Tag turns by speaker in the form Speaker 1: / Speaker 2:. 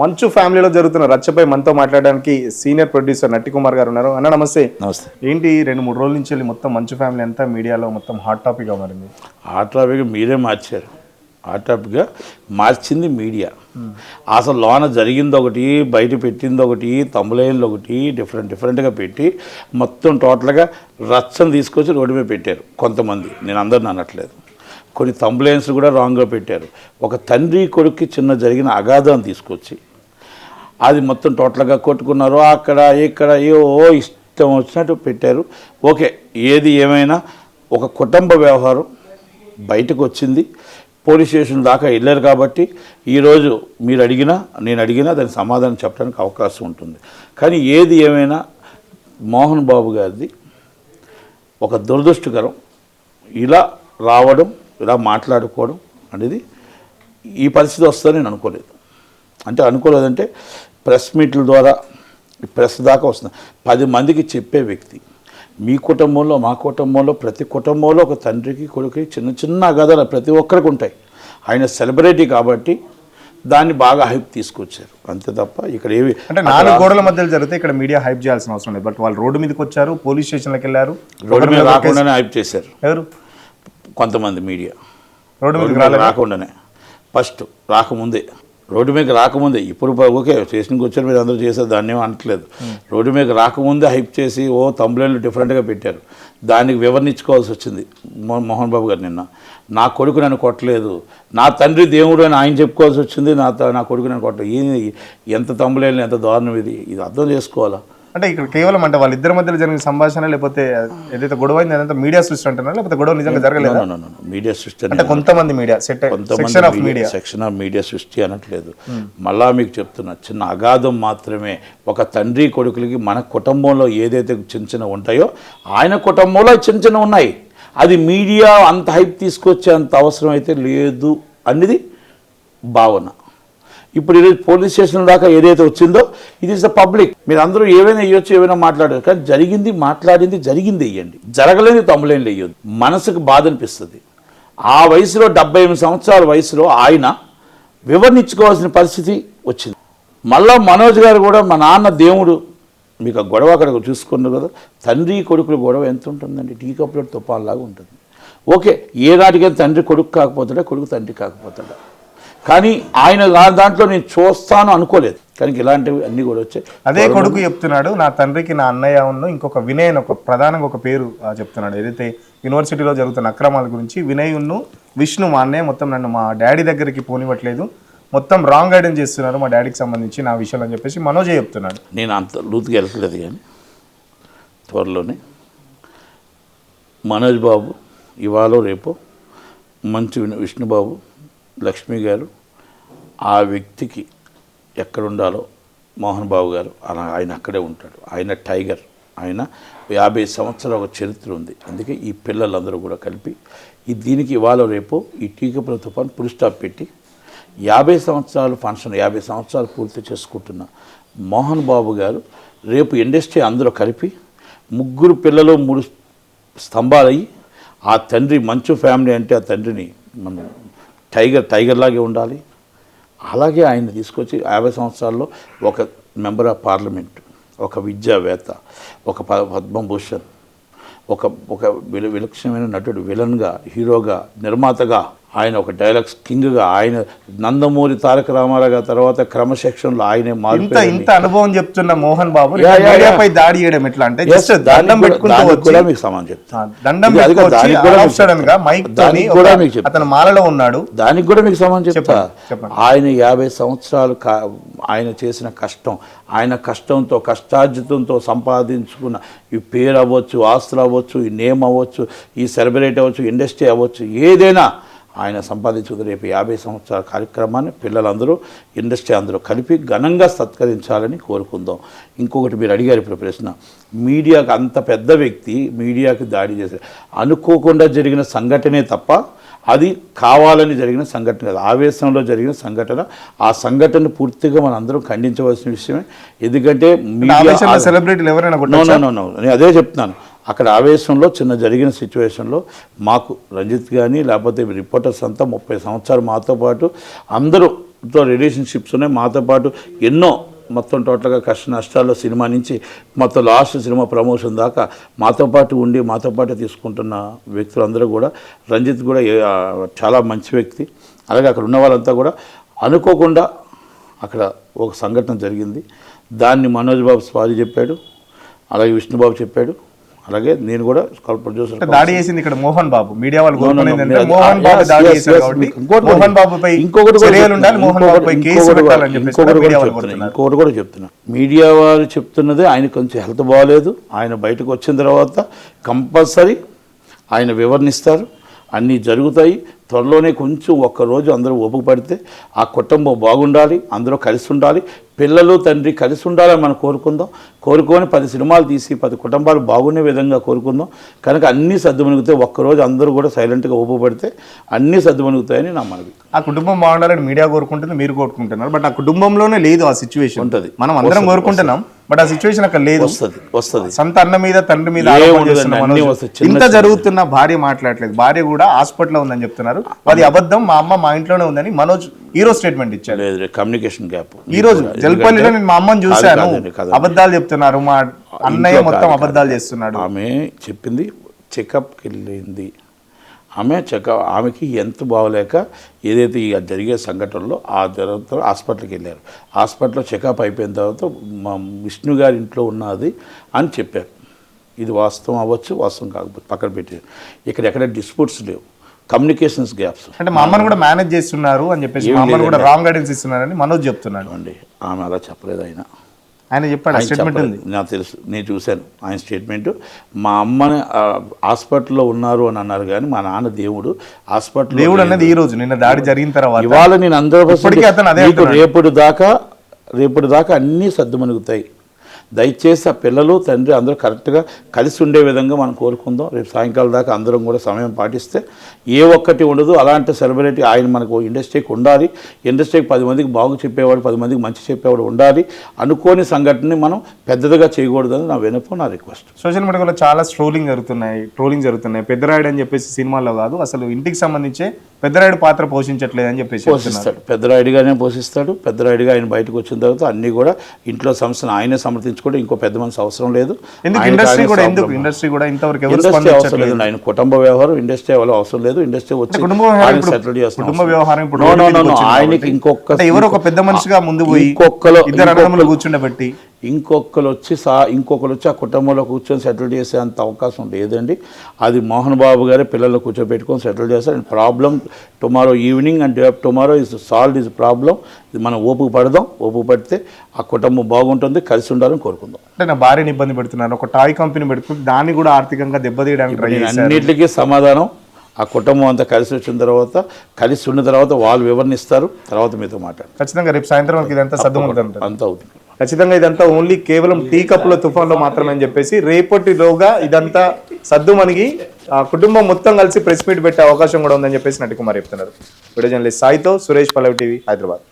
Speaker 1: మంచు ఫ్యామిలీలో జరుగుతున్న రచ్చపై మనతో మాట్లాడడానికి సీనియర్ ప్రొడ్యూసర్ నట్టి కుమార్ గారు ఉన్నారు. అన్న నమస్తే.
Speaker 2: నమస్తే.
Speaker 1: ఏంటి 2-3 రోజుల నుంచి వెళ్ళి మొత్తం మంచు ఫ్యామిలీ అంతా మీడియాలో మొత్తం హాట్ టాపిక్గా మారింది.
Speaker 2: హాట్ టాపిక్ మీరే మార్చారు. హాట్ టాపిక్గా మార్చింది మీడియా. అసలు లోన జరిగింది ఒకటి, బయట పెట్టింది ఒకటి, తమ్ములైన్లు ఒకటి, డిఫరెంట్గా పెట్టి మొత్తం టోటల్గా రచ్చను తీసుకొచ్చి రోడ్డు మీద పెట్టారు కొంతమంది. నేను అందరిని అనట్లేదు. కొన్ని తమ్ములైన్స్ కూడా రాంగ్గా పెట్టారు. ఒక తండ్రి కొడుక్కి చిన్న జరిగిన అగాధాన్ని తీసుకొచ్చి అది మొత్తం టోటల్గా కొట్టుకున్నారు. అక్కడ ఇక్కడ ఇష్టం వచ్చినట్టు పెట్టారు. ఓకే, ఏది ఏమైనా ఒక కుటుంబ వ్యవహారం బయటకు వచ్చింది. పోలీస్ స్టేషన్ దాకా వెళ్ళారు కాబట్టి ఈరోజు మీరు అడిగినా నేను అడిగినా దానికి సమాధానం చెప్పడానికి అవకాశం ఉంటుంది. కానీ ఏది ఏమైనా మోహన్ బాబు గారిది ఒక దురదృష్టకరం. ఇలా రావడం, ఇలా మాట్లాడుకోవడం అనేది ఈ పరిస్థితి వస్తుందని నేను అనుకోలేదు. అనుకోలేదంటే ప్రెస్ మీట్ల ద్వారా ప్రెస్ దాకా వస్తుంది. 10 మందికి చెప్పే వ్యక్తి. మీ కుటుంబంలో, మా కుటుంబంలో, ప్రతి కుటుంబంలో ఒక తండ్రికి కొడుకుకి చిన్న చిన్న అగాధాలు ప్రతి ఒక్కరికి ఉంటాయి. ఆయన సెలబ్రిటీ కాబట్టి దాన్ని బాగా హైప్ తీసుకొచ్చారు, అంతే తప్ప ఇక్కడ ఏవి
Speaker 1: అంటే 4 గోడల మధ్యలో జరిగితే ఇక్కడ మీడియా హైప్ చేయాల్సిన అవసరం లేదు. బట్ వాళ్ళు రోడ్డు మీదకి వచ్చారు, పోలీస్ స్టేషన్లకు వెళ్ళారు.
Speaker 2: రోడ్డు మీద రాకుండానే హైప్ చేశారు
Speaker 1: ఎవరు?
Speaker 2: కొంతమంది మీడియా.
Speaker 1: రోడ్డు మీద
Speaker 2: రాకుండానే, ఫస్ట్ రాకముందే, రోడ్డు మీద రాకముందే. ఇప్పుడు ఓకే స్టేషన్కి వచ్చారు, మీరు అందరూ చేశారు, దాన్ని ఏమీ అనట్లేదు. రోడ్డు మీద రాకముందే హైప్ చేసి తమ్ముళ్ళు డిఫరెంట్గా పెట్టారు. దానికి వివరించుకోవాల్సి వచ్చింది మోహన్ బాబు గారు. నిన్న నా కొడుకు నన్ను కొట్టలేదు, నా తండ్రి దేవుడు అని ఆయన చెప్పుకోవాల్సి వచ్చింది. నా కొడుకు నన్ను కొట్టలేదు. ఎంత తమ్ముళ్ళు, ఎంత దారుణం ఇది అర్థం చేసుకోవాలా?
Speaker 1: అంటే ఇక్కడ కేవలం అంటే వాళ్ళిద్దరి మధ్యలో జరిగిన సంభాషణ, లేకపోతే ఏదైతే గొడవ అయింది అదంతా మీడియా సృష్టి అంటున్నారు, లేకపోతే గొడవ నిజంగా జరగలేదు?
Speaker 2: మీడియా సృష్టి
Speaker 1: అంటే కొంతమంది మీడియా
Speaker 2: సెక్షన్ ఆఫ్ మీడియా సృష్టి అనట్లేదు. మళ్ళా మీకు చెప్తున్నా, చిన్న అగాధం మాత్రమే. ఒక తండ్రి కొడుకులకి మన కుటుంబంలో ఏదైతే చిన్న ఉంటాయో ఆయన కుటుంబంలో చిన్న ఉన్నాయి. అది మీడియా అంత హైప్ తీసుకొచ్చే అంత అవసరం అయితే లేదు అనేది భావన. ఇప్పుడు ఈరోజు పోలీస్ స్టేషన్ దాకా ఏదైతే వచ్చిందో ఇది ఇస్ ద పబ్లిక్. మీరు అందరూ ఏవైనా వేయొచ్చు, ఏమైనా మాట్లాడారు. కానీ జరిగింది, మాట్లాడింది జరిగింది వేయండి, జరగలేదు తమ్ములేండి వేయొద్దు. మనసుకు బాధ అనిపిస్తుంది. ఆ వయసులో 78 సంవత్సరాల వయసులో ఆయన వివరించుకోవాల్సిన పరిస్థితి వచ్చింది. మళ్ళా మనోజ్ గారు కూడా మా నాన్న దేవుడు, మీకు ఆ గొడవ అక్కడ చూసుకున్నారు కదా, తండ్రి కొడుకుల గొడవ ఎంత ఉంటుందండి? టీ కప్పులో తుఫాన్లాగా ఉంటుంది. ఓకే, ఏ నాటికైనా తండ్రి కొడుకు కాకపోతాడా, కొడుకు తండ్రి కాకపోతాడా? కానీ ఆయన దాంట్లో నేను చూస్తాను అనుకోలేదు. కానీ ఇలాంటివి అన్నీ కూడా వచ్చాయి.
Speaker 1: అదే కొడుకు చెప్తున్నాడు, నా తండ్రికి నా అన్నయ్య ఉన్న ఇంకొక వినయ్ అని ఒక ప్రధానంగా ఒక పేరు చెప్తున్నాడు. ఏదైతే యూనివర్సిటీలో జరుగుతున్న అక్రమాల గురించి వినయ్ విష్ణు మా అన్నయ్య మొత్తం నన్ను మా డాడీ దగ్గరికి పోనివ్వట్లేదు, మొత్తం రాంగ్ గైడెన్స్ చేస్తున్నారు మా డాడీకి సంబంధించి నా విషయాలు అని చెప్పేసి మనోజే చెప్తున్నాడు.
Speaker 2: నేను అంత లూతుగా వెళ్ళట్లేదు, కానీ త్వరలోనే మనోజ్ బాబు ఇవాళ రేపు మంచి విష్ణుబాబు, లక్ష్మి గారు ఆ వ్యక్తికి ఎక్కడ ఉండాలో మోహన్ బాబు గారు అలా ఆయన అక్కడే ఉంటాడు. ఆయన టైగర్. ఆయన 50 సంవత్సరాల ఒక చరిత్ర ఉంది. అందుకే ఈ పిల్లలందరూ కూడా కలిపి దీనికి ఇవాళ రేపు ఈ టీకపుల తుఫాన్ ఫుల్ స్టాప్ పెట్టి 50 సంవత్సరాలు ఫంక్షన్, 50 సంవత్సరాలు పూర్తి చేసుకుంటున్న మోహన్ బాబు గారు రేపు ఇండస్ట్రీ అందరూ కలిపి 3 పిల్లలు 3 స్తంభాలయ్యి ఆ తండ్రి మంచు ఫ్యామిలీ అంటే ఆ తండ్రిని మనం టైగర్ లాగే ఉండాలి. అలాగే ఆయన తీసుకొచ్చి 50 సంవత్సరాల్లో ఒక మెంబర్ ఆఫ్ పార్లమెంట్, ఒక విద్యావేత్త, ఒక పద్మభూషణ్, ఒక విలక్షణమైన నటుడు, విలన్గా, హీరోగా, నిర్మాతగా, ఆయన ఒక డైలాగ్స్ కింగ్గా, ఆయన నందమూరి తారక రామారావు గారి తర్వాత క్రమశిక్షణలో ఆయనే
Speaker 1: ఇంత అనుభవం చెప్తున్న మోహన్ బాబు దాడి చేయడం ఎట్లా అంటే అతను మాలలో ఉన్నాడు.
Speaker 2: దానికి కూడా మీకు సమాధానం చెప్తా. ఆయన 50 సంవత్సరాలు ఆయన చేసిన కష్టం, ఆయన కష్టంతో కష్టార్జితంతో సంపాదించుకున్న ఈ పేరు అవ్వచ్చు, ఆస్తులు అవ్వచ్చు, ఈ నేమ్ అవ్వచ్చు, ఈ సెలబ్రిటీ అవ్వచ్చు, ఇండస్ట్రీ అవ్వచ్చు, ఏదైనా ఆయన సంపాదించుకుని రేపు 50 సంవత్సరాల కార్యక్రమాన్ని పిల్లలందరూ, ఇండస్ట్రీ అందరూ కలిపి ఘనంగా సత్కరించాలని కోరుకుందాం. ఇంకొకటి మీరు అడిగారు ఇప్పుడు ప్రశ్న, మీడియాకు అంత పెద్ద వ్యక్తి మీడియాకి దాడి చేశారు. అనుకోకుండా జరిగిన సంఘటనే తప్ప అది కావాలని జరిగిన సంఘటన కాదు, ఆవేశంలో జరిగిన సంఘటన. ఆ సంఘటన పూర్తిగా మనం అందరం ఖండించవలసిన విషయమే. ఎందుకంటే మీడియా
Speaker 1: సెలబ్రిటీలు ఎవరైనా
Speaker 2: నేను అదే చెప్తున్నాను. అక్కడ ఆవేశంలో చిన్న జరిగిన సిచ్యువేషన్లో మాకు రంజిత్ కానీ లేకపోతే రిపోర్టర్స్ అంతా 30 సంవత్సరాలు మాతో పాటు అందరూ తో రిలేషన్షిప్స్ ఉన్నాయి. మాతో పాటు ఎన్నో మొత్తం టోటల్గా కష్ట నష్టాల్లో సినిమా నుంచి మొత్తం లాస్ట్ సినిమా ప్రమోషన్ దాకా మాతో పాటు ఉండి మాతో పాటు తీసుకుంటున్న వ్యక్తులందరూ కూడా, రంజిత్ కూడా చాలా మంచి వ్యక్తి. అలాగే అక్కడ ఉన్న వాళ్ళంతా కూడా అనుకోకుండా అక్కడ ఒక సంఘటన జరిగింది. దాన్ని మనోజ్ బాబు సారీ చెప్పాడు, అలాగే విష్ణుబాబు చెప్పాడు, అలాగే నేను కూడా ప్రొడ్యూసర్.
Speaker 1: దాడి చేసింది ఇక్కడ మోహన్ బాబు. మీడియా వాళ్ళు కోరుకునేది మోహన్ బాబు దాడి చేశారు కాబట్టి మోహన్ బాబుపై చర్యలు ఉండాలి, మోహన్ బాబుపై కేసు పెట్టాలని చెప్పేసి
Speaker 2: ఇంకొకటి కూడా చెప్తున్నా. మీడియా వారు చెప్తున్నదే ఆయన కొంచెం హెల్త్ బాగాలేదు, ఆయన బయటకు వచ్చిన తర్వాత కంపల్సరీ ఆయన వివరణిస్తారు, అన్నీ జరుగుతాయి. త్వరలోనే కొంచెం ఒక్కరోజు అందరూ ఓపిక పడితే ఆ కుటుంబం బాగుండాలి, అందరూ కలిసి ఉండాలి, పిల్లలు తండ్రి కలిసి ఉండాలని మనం కోరుకుందాం. కోరుకొని 10 సినిమాలు తీసి 10 కుటుంబాలు బాగుండే విధంగా కోరుకుందాం. కనుక అన్నీ సర్దుమణిగితే ఒక్కరోజు అందరూ కూడా సైలెంట్గా ఓపిక పడితే అన్నీ సర్దుమణిగుతాయని నా మనవి.
Speaker 1: ఆ కుటుంబం బాగుండాలని మీడియా కోరుకుంటుంది, మీరు కోరుకుంటున్నారు. బట్ ఆ కుటుంబంలోనే లేదు ఆ సిచ్యువేషన్.
Speaker 2: ఉంటుంది,
Speaker 1: మనం అందరం కోరుకుంటున్నాం, బట్ ఆ సిచ్యువేషన్ అక్కడ లేదు.
Speaker 2: వస్తుంది.
Speaker 1: సొంత అన్న మీద తండ్రి మీద ఇంత జరుగుతున్న భార్య మాట్లాడలేదు. భార్య కూడా హాస్పిటల్లో ఉందని చెప్తున్నారు. అది అబద్ధం, మా అమ్మ మా ఇంట్లోనే ఉందని మనోజ్ హీరో స్టేట్మెంట్ ఇచ్చాడు.
Speaker 2: Communication gap.
Speaker 1: ఈ రోజు జల్పల్లిలో నేను మా అమ్మని చూశాను, అబద్ధాలు చెప్తున్నారు, మా అన్నయ్య మొత్తం అబద్ధాలు చేస్తున్నాడు.
Speaker 2: ఆమె చెప్పింది చెకప్కి వెళ్ళింది. ఆమెకి ఎంత బాగోలేక ఏదైతే ఈ జరిగే సంఘటనలో ఆ తర్వాత హాస్పిటల్కి వెళ్ళారు. హాస్పిటల్లో చెకప్ అయిపోయిన తర్వాత మా విష్ణు గారి ఇంట్లో ఉన్నది అని చెప్పారు. ఇది వాస్తవం అవ్వచ్చు, వాస్తవం కాకపోతే పక్కన పెట్టి ఎక్కడ డిస్ప్యూట్స్ లేవు, కమ్యూనికేషన్స్ గ్యాప్స్.
Speaker 1: అంటే మా అమ్మని కూడా మేనేజ్ చేస్తున్నారు అని చెప్పేసి, మా అమ్మని కూడా రాంగ్ గైడెన్స్ ఇస్తున్నారని మనోజ్ చెప్తున్నాడు.
Speaker 2: అండి ఆమె అలా చెప్పలేదు.
Speaker 1: ఆయన చెప్పాడు, స్టేట్మెంట్ ఉంది,
Speaker 2: నాకు తెలుసు, నేను చూశాను ఆయన స్టేట్మెంట్. మా అమ్మని హాస్పిటల్లో ఉన్నారు అని అన్నారు, కానీ మా నాన్న దేవుడు హాస్పిటల్.
Speaker 1: దేవుడు అన్నది ఈ రోజు, నిన్న దాడి జరిగిన తర్వాత.
Speaker 2: ఇవాళ నేను అందరూ రేపటి దాకా అన్నీ సర్దుమణుగుతాయి. దయచేసి ఆ పిల్లలు తండ్రి అందరూ కరెక్ట్గా కలిసి ఉండే విధంగా మనం కోరుకుందాం. రేపు సాయంకాలం దాకా అందరం కూడా సమయం పాటిస్తే ఏ ఒక్కటి ఉండదు. అలాంటి సెలబ్రిటీ ఆయన మనకు ఇండస్ట్రీకి ఉండాలి. ఇండస్ట్రీకి 10 మందికి బాగు చెప్పేవాడు, 10 మందికి మంచి చెప్పేవాడు ఉండాలి. అనుకోని సంఘటనని మనం పెద్దదిగా చేయకూడదని నా వినపం, నా రిక్వెస్ట్.
Speaker 1: సోషల్ మీడియాలో చాలా ట్రోలింగ్ జరుగుతున్నాయి. పెద్దరాయుడు అని చెప్పేసి సినిమాలో కాదు, అసలు ఇంటికి సంబంధించే పెద్దరాయుడు పాత్ర పోషించట్లేదు అని చెప్పేసి
Speaker 2: పోషిస్తాడు. పెద్దరాయుడిగానే పోషిస్తాడు. పెద్దరాయుడిగా ఆయన బయటకు వచ్చిన తర్వాత అన్నీ కూడా ఇంట్లో సమస్యను ఆయనే సమర్థించుకుంటే ఇంకో పెద్ద మనిషి అవసరం లేదు.
Speaker 1: ఇండస్ట్రీ కూడా ఇంతవరకు
Speaker 2: అవసరం లేదు. ఆయన కుటుంబ వ్యవహారం, ఇండస్ట్రీ ఎవరు అవసరం లేదు. ఇండస్ట్రీ వచ్చి సెటిల్ చేస్తాను. ఆయనకి
Speaker 1: ఎవరు ఒక పెద్ద మనిషిగా ముందు పోయి కూర్చుండబెట్టి
Speaker 2: ఇంకొకరు వచ్చి ఆ కుటుంబంలో కూర్చొని సెటిల్ చేసే అంత అవకాశం లేదండి. అది మోహన్ బాబు గారే పిల్లలు కూర్చోబెట్టుకొని సెటిల్ చేస్తారు. And problem tomorrow evening and tomorrow is solve is problem. ఇది మనం ఓపిక పడితే ఆ కుటుంబం బాగుంటుంది, కలిసి ఉండాలని కోరుకుందాం.
Speaker 1: అంటే నా భార్యని ఇబ్బంది పెడుతున్నారు, ఒక టాయ్ కంపెనీ పెడుతుంది, దాన్ని కూడా ఆర్థికంగా దెబ్బతీయడానికి
Speaker 2: అన్నిటికీ సమాధానం ఆ కుటుంబం అంతా కలిసి వచ్చిన తర్వాత, కలిసి ఉన్న తర్వాత వాళ్ళు వివరణిస్తారు. తర్వాత మీతో మాట్లాడు.
Speaker 1: ఖచ్చితంగా రేపు సాయంత్రం వరకు ఇదంతా సర్దుమవుతుంది,
Speaker 2: అంతా అవుతుంది.
Speaker 1: ఖచ్చితంగా ఇదంతా ఓన్లీ కేవలం టీ కప్పుల తుఫాన్లో మాత్రమే అని చెప్పేసి రేపటిలోగా ఇదంతా సద్దుమణిగి ఆ కుటుంబం మొత్తం కలిసి ప్రెస్ మీట్ పెట్టే అవకాశం కూడా ఉందని చెప్పేసి నటికుమార్ చెప్తున్నారు. వీడియో జర్నలిస్ట్ సాయితో సురేష్, పల్లవి టీవీ, హైదరాబాద్.